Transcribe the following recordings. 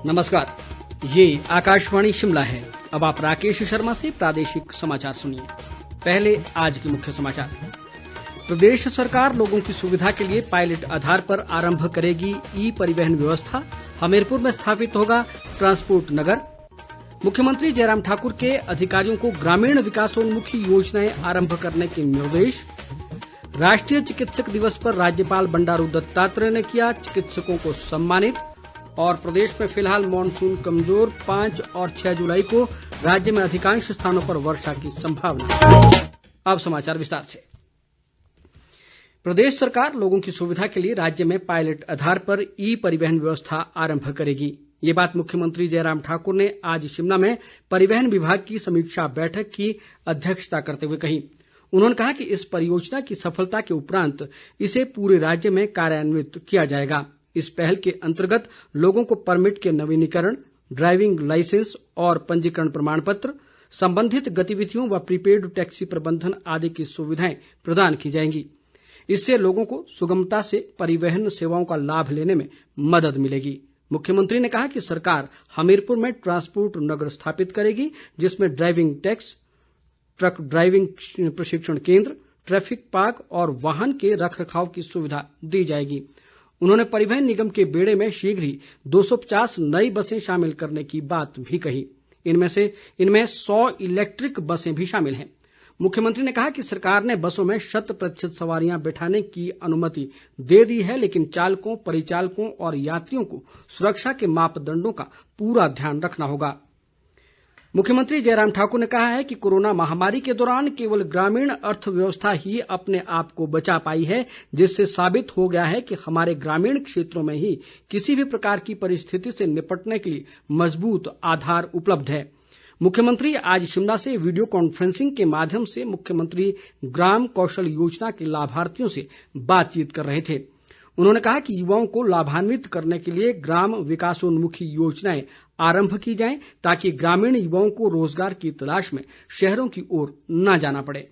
नमस्कार, ये आकाशवाणी शिमला है। अब आप राकेश शर्मा से प्रादेशिक समाचार सुनिए। पहले आज के मुख्य समाचार। प्रदेश सरकार लोगों की सुविधा के लिए पायलट आधार पर आरंभ करेगी ई परिवहन व्यवस्था। हमीरपुर में स्थापित होगा ट्रांसपोर्ट नगर। मुख्यमंत्री जयराम ठाकुर के अधिकारियों को ग्रामीण विकासोन्मुखी योजनाएं आरंभ करने के निर्देश। राष्ट्रीय चिकित्सक दिवस पर राज्यपाल बंडारू दत्तात्रेय ने किया चिकित्सकों को सम्मानित। और प्रदेश में फिलहाल मानसून कमजोर, 5 और 6 जुलाई को राज्य में अधिकांश स्थानों पर वर्षा की संभावना। अब समाचार विस्तार से। प्रदेश सरकार लोगों की सुविधा के लिए राज्य में पायलट आधार पर ई परिवहन व्यवस्था आरंभ करेगी। ये बात मुख्यमंत्री जयराम ठाकुर ने आज शिमला में परिवहन विभाग की समीक्षा बैठक की अध्यक्षता करते हुए कही। उन्होंने कहा कि इस परियोजना की सफलता के उपरांत इसे पूरे राज्य में कार्यान्वित किया जाएगा। इस पहल के अंतर्गत लोगों को परमिट के नवीनीकरण, ड्राइविंग लाइसेंस और पंजीकरण प्रमाण पत्र, संबंधित गतिविधियों व प्रीपेड टैक्सी प्रबंधन आदि की सुविधाएं प्रदान की जाएंगी। इससे लोगों को सुगमता से परिवहन सेवाओं का लाभ लेने में मदद मिलेगी। मुख्यमंत्री ने कहा कि सरकार हमीरपुर में ट्रांसपोर्ट नगर स्थापित करेगी, जिसमें ड्राइविंग टेस्ट, ट्रक ड्राइविंग प्रशिक्षण केंद्र, ट्रैफिक पार्क और वाहन के रखरखाव की सुविधा दी जाएगी। उन्होंने परिवहन निगम के बेड़े में शीघ्र ही 250 नई बसें शामिल करने की बात भी कही। इनमें 100 इलेक्ट्रिक बसें भी शामिल हैं। मुख्यमंत्री ने कहा कि सरकार ने बसों में 100% सवारियां बैठाने की अनुमति दे दी है, लेकिन चालकों, परिचालकों और यात्रियों को सुरक्षा के मापदंडों का पूरा ध्यान रखना होगा। मुख्यमंत्री जयराम ठाकुर ने कहा है कि कोरोना महामारी के दौरान केवल ग्रामीण अर्थव्यवस्था ही अपने आप को बचा पाई है, जिससे साबित हो गया है कि हमारे ग्रामीण क्षेत्रों में ही किसी भी प्रकार की परिस्थिति से निपटने के लिए मजबूत आधार उपलब्ध है। मुख्यमंत्री आज शिमला से वीडियो कॉन्फ्रेंसिंग के माध्यम से मुख्यमंत्री ग्राम कौशल योजना के लाभार्थियों से बातचीत कर रहे थे। उन्होंने कहा कि युवाओं को लाभान्वित करने के लिए ग्राम विकासोन्मुखी योजनाएं आरंभ की जाएं, ताकि ग्रामीण युवाओं को रोजगार की तलाश में शहरों की ओर न जाना पड़े।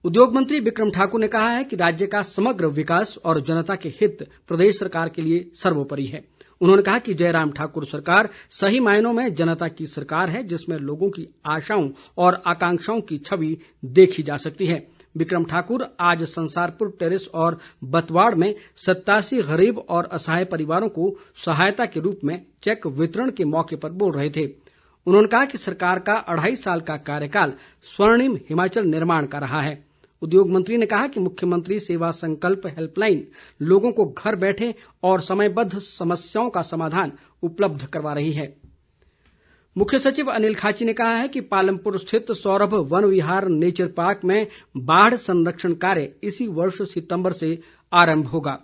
उद्योग मंत्री बिक्रम ठाकुर ने कहा है कि राज्य का समग्र विकास और जनता के हित प्रदेश सरकार के लिए सर्वोपरि है। उन्होंने कहा कि जयराम ठाकुर सरकार सही मायनों में जनता की सरकार है, जिसमें लोगों की आशाओं और आकांक्षाओं की छवि देखी जा सकती है। बिक्रम ठाकुर आज संसारपुर टेरेस और बतवाड़ में 87 गरीब और असहाय परिवारों को सहायता के रूप में चेक वितरण के मौके पर बोल रहे थे। उन्होंने कहा कि सरकार का 2.5 साल का कार्यकाल स्वर्णिम हिमाचल निर्माण का रहा है। उद्योग मंत्री ने कहा कि मुख्यमंत्री सेवा संकल्प हेल्पलाइन लोगों को घर बैठे और समयबद्ध समस्याओं का समाधान उपलब्ध करवा रही है। मुख्य सचिव अनिल खाची ने कहा है कि पालमपुर स्थित सौरभ वन विहार नेचर पार्क में बाढ़ संरक्षण कार्य इसी वर्ष सितंबर से आरंभ होगा।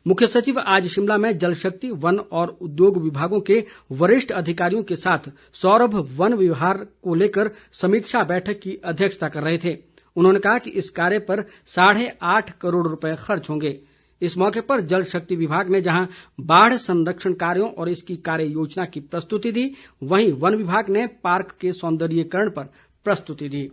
मुख्य सचिव आज शिमला में जल शक्ति, वन और उद्योग विभागों के वरिष्ठ अधिकारियों के साथ सौरभ वन विहार को लेकर समीक्षा बैठक की अध्यक्षता कर रहे थे। उन्होंने कहा कि इस कार्य पर 8.5 करोड़ रुपए खर्च होंगे। इस मौके पर जल शक्ति विभाग ने जहां बाढ़ संरक्षण कार्यों और इसकी कार्य योजना की प्रस्तुति दी, वहीं वन विभाग ने पार्क के सौंदर्यीकरण पर प्रस्तुति दी।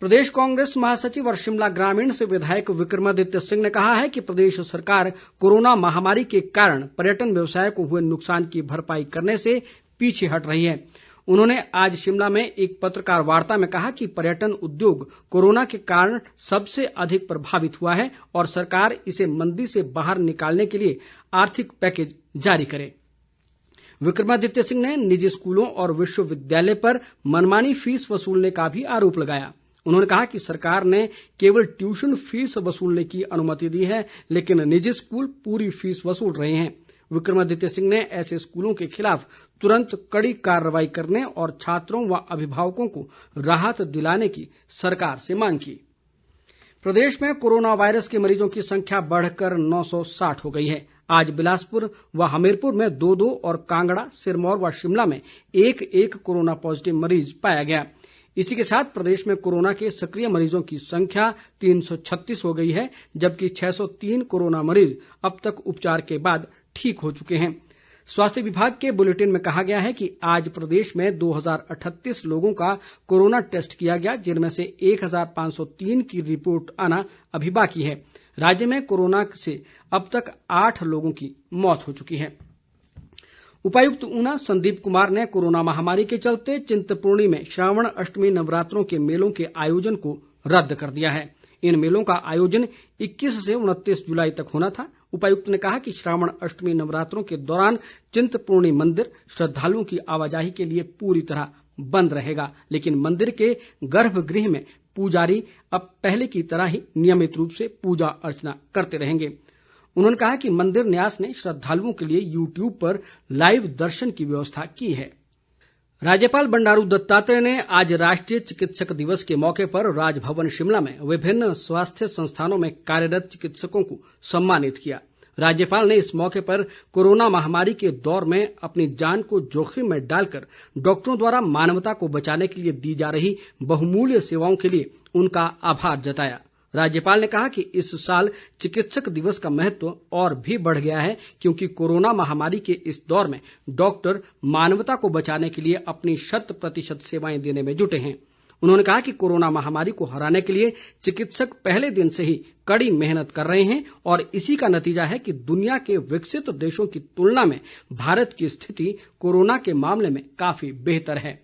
प्रदेश कांग्रेस महासचिव और शिमला ग्रामीण से विधायक विक्रमादित्य सिंह ने कहा है कि प्रदेश सरकार कोरोना महामारी के कारण पर्यटन व्यवसाय को हुए नुकसान की भरपाई करने से पीछे हट रही है। उन्होंने आज शिमला में एक पत्रकार वार्ता में कहा कि पर्यटन उद्योग कोरोना के कारण सबसे अधिक प्रभावित हुआ है और सरकार इसे मंदी से बाहर निकालने के लिए आर्थिक पैकेज जारी करे। विक्रमादित्य सिंह ने निजी स्कूलों और विश्वविद्यालय पर मनमानी फीस वसूलने का भी आरोप लगाया। उन्होंने कहा कि सरकार ने केवल ट्यूशन फीस वसूलने की अनुमति दी है, लेकिन निजी स्कूल पूरी फीस वसूल रहे हैं। विक्रमादित्य सिंह ने ऐसे स्कूलों के खिलाफ तुरंत कड़ी कार्रवाई करने और छात्रों व अभिभावकों को राहत दिलाने की सरकार से मांग की। प्रदेश में कोरोना वायरस के मरीजों की संख्या बढ़कर 960 हो गई है। आज बिलासपुर व हमीरपुर में 2-2 और कांगड़ा, सिरमौर व शिमला में 1-1 कोरोना पॉजिटिव मरीज पाया गया। इसी के साथ प्रदेश में कोरोना के सक्रिय मरीजों की संख्या 336 हो गई है, जबकि 603 कोरोना मरीज अब तक उपचार के बाद ठीक हो चुके हैं। स्वास्थ्य विभाग के बुलेटिन में कहा गया है कि आज प्रदेश में 2038 लोगों का कोरोना टेस्ट किया गया, जिनमें से 1503 की रिपोर्ट आना अभी बाकी है। राज्य में कोरोना से अब तक 8 लोगों की मौत हो चुकी है। उपायुक्त ऊना संदीप कुमार ने कोरोना महामारी के चलते चिंतपूर्णी में श्रावण अष्टमी नवरात्रों के मेलों के आयोजन को रद्द कर दिया है। इन मेलों का आयोजन 21 से 29 जुलाई तक होना था। उपायुक्त ने कहा कि श्रावण अष्टमी नवरात्रों के दौरान चिंतपूर्णी मंदिर श्रद्धालुओं की आवाजाही के लिए पूरी तरह बंद रहेगा, लेकिन मंदिर के गर्भगृह में पुजारी अब पहले की तरह ही नियमित रूप से पूजा अर्चना करते रहेंगे। उन्होंने कहा कि मंदिर न्यास ने श्रद्धालुओं के लिए यूट्यूब पर लाइव दर्शन की व्यवस्था की है। राज्यपाल बंडारू दत्तात्रेय ने आज राष्ट्रीय चिकित्सक दिवस के मौके पर राजभवन शिमला में विभिन्न स्वास्थ्य संस्थानों में कार्यरत चिकित्सकों को सम्मानित किया। राज्यपाल ने इस मौके पर कोरोना महामारी के दौर में अपनी जान को जोखिम में डालकर डॉक्टरों द्वारा मानवता को बचाने के लिए दी जा रही बहुमूल्य सेवाओं के लिए उनका आभार जताया। राज्यपाल ने कहा कि इस साल चिकित्सक दिवस का महत्व और भी बढ़ गया है क्योंकि कोरोना महामारी के इस दौर में डॉक्टर मानवता को बचाने के लिए अपनी 100% सेवाएं देने में जुटे हैं। उन्होंने कहा कि कोरोना महामारी को हराने के लिए चिकित्सक पहले दिन से ही कड़ी मेहनत कर रहे हैं और इसी का नतीजा है कि दुनिया के विकसित देशों की तुलना में भारत की स्थिति कोरोना के मामले में काफी बेहतर है।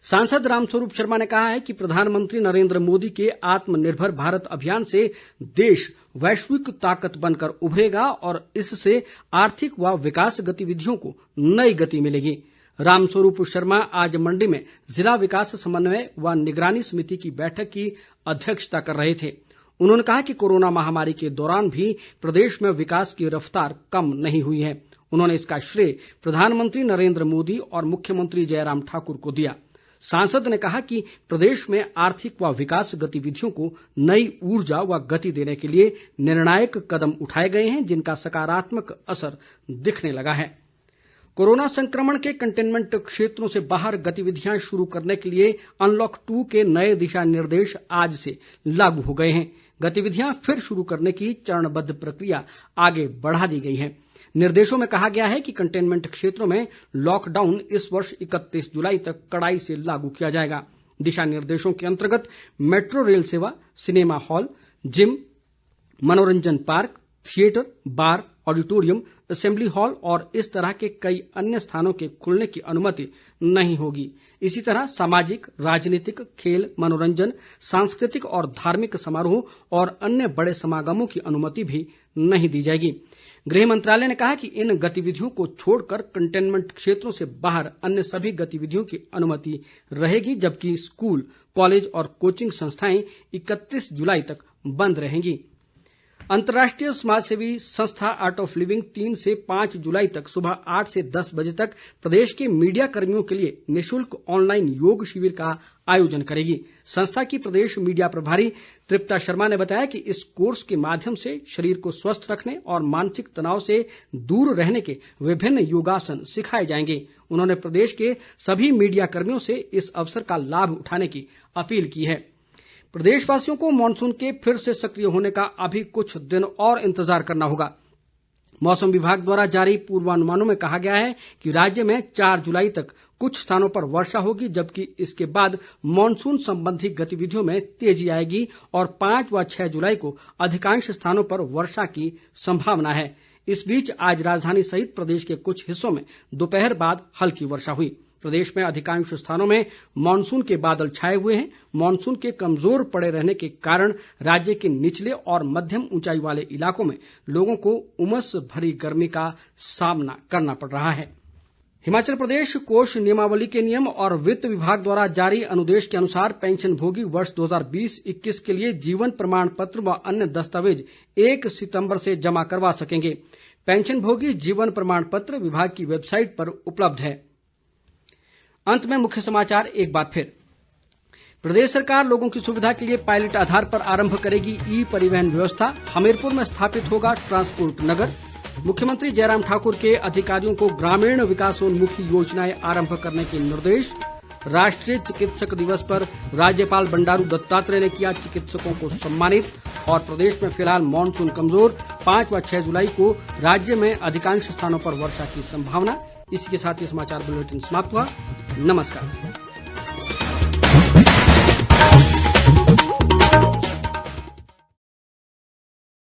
सांसद रामस्वरूप शर्मा ने कहा है कि प्रधानमंत्री नरेंद्र मोदी के आत्मनिर्भर भारत अभियान से देश वैश्विक ताकत बनकर उभरेगा और इससे आर्थिक व विकास गतिविधियों को नई गति मिलेगी। रामस्वरूप शर्मा आज मंडी में जिला विकास समन्वय व निगरानी समिति की बैठक की अध्यक्षता कर रहे थे। उन्होंने कहा कि कोरोना महामारी के दौरान भी प्रदेश में विकास की रफ्तार कम नहीं हुई है। उन्होंने इसका श्रेय प्रधानमंत्री नरेंद्र मोदी और मुख्यमंत्री जयराम ठाकुर को दिया। सांसद ने कहा कि प्रदेश में आर्थिक व विकास गतिविधियों को नई ऊर्जा व गति देने के लिए निर्णायक कदम उठाए गए हैं जिनका सकारात्मक असर दिखने लगा है। कोरोना संक्रमण के कंटेनमेंट क्षेत्रों से बाहर गतिविधियां शुरू करने के लिए अनलॉक 2 के नए दिशा निर्देश आज से लागू हो गए हैं। गतिविधियां फिर शुरू करने की चरणबद्ध प्रक्रिया आगे बढ़ा दी गई है। निर्देशों में कहा गया है कि कंटेनमेंट क्षेत्रों में लॉकडाउन इस वर्ष 31 जुलाई तक कड़ाई से लागू किया जाएगा। दिशा निर्देशों के अंतर्गत मेट्रो रेल सेवा, सिनेमा हॉल, जिम, मनोरंजन पार्क, थिएटर, बार, ऑडिटोरियम, असेंबली हॉल और इस तरह के कई अन्य स्थानों के खुलने की अनुमति नहीं होगी। इसी तरह सामाजिक, राजनीतिक, खेल, मनोरंजन, सांस्कृतिक और धार्मिक समारोह और अन्य बड़े समागमों की अनुमति भी नहीं दी जाएगी। गृह मंत्रालय ने कहा कि इन गतिविधियों को छोड़कर कंटेनमेंट क्षेत्रों से बाहर अन्य सभी गतिविधियों की अनुमति रहेगी, जबकि स्कूल, कॉलेज और कोचिंग संस्थाएं 31 जुलाई तक बंद रहेंगी। अंतर्राष्ट्रीय समाजसेवी संस्था आर्ट ऑफ लिविंग 3 से 5 जुलाई तक सुबह 8 से 10 बजे तक प्रदेश के मीडिया कर्मियों के लिए निशुल्क ऑनलाइन योग शिविर का आयोजन करेगी। संस्था की प्रदेश मीडिया प्रभारी तृप्ता शर्मा ने बताया कि इस कोर्स के माध्यम से शरीर को स्वस्थ रखने और मानसिक तनाव से दूर रहने के विभिन्न योगासन सिखाए जाएंगे। उन्होंने प्रदेश के सभी मीडिया कर्मियों से इस अवसर का लाभ उठाने की अपील की है। प्रदेशवासियों को मानसून के फिर से सक्रिय होने का अभी कुछ दिन और इंतजार करना होगा। मौसम विभाग द्वारा जारी पूर्वानुमानों में कहा गया है कि राज्य में 4 जुलाई तक कुछ स्थानों पर वर्षा होगी, जबकि इसके बाद मानसून संबंधी गतिविधियों में तेजी आएगी और 5 व 6 जुलाई को अधिकांश स्थानों पर वर्षा की संभावना है। इस बीच आज राजधानी सहित प्रदेश के कुछ हिस्सों में दोपहर बाद हल्की वर्षा हुई। प्रदेश में अधिकांश स्थानों में मानसून के बादल छाए हुए हैं। मानसून के कमजोर पड़े रहने के कारण राज्य के निचले और मध्यम ऊंचाई वाले इलाकों में लोगों को उमस भरी गर्मी का सामना करना पड़ रहा है। हिमाचल प्रदेश कोष नियमावली के नियम और वित्त विभाग द्वारा जारी अनुदेश के अनुसार पेंशन भोगी वर्ष 2020-21 के लिए जीवन प्रमाण पत्र व अन्य दस्तावेज 1 सितंबर से जमा करवा सकेंगे। पेंशन भोगी जीवन प्रमाण पत्र विभाग की वेबसाइट पर उपलब्ध है। अंत में मुख्य समाचार एक बार फिर। प्रदेश सरकार लोगों की सुविधा के लिए पायलट आधार पर आरंभ करेगी ई परिवहन व्यवस्था। हमीरपुर में स्थापित होगा ट्रांसपोर्ट नगर। मुख्यमंत्री जयराम ठाकुर के अधिकारियों को ग्रामीण विकासोन्मुखी योजनाएं आरंभ करने के निर्देश। राष्ट्रीय चिकित्सक दिवस पर राज्यपाल बंडारू दत्तात्रेय ने किया चिकित्सकों को सम्मानित। और प्रदेश में फिलहाल मानसून कमजोर, 5 व 6 जुलाई को राज्य में अधिकांश स्थानों पर वर्षा की संभावना। इसी के साथ ये समाचार बुलेटिन समाप्त हुआ। नमस्कार।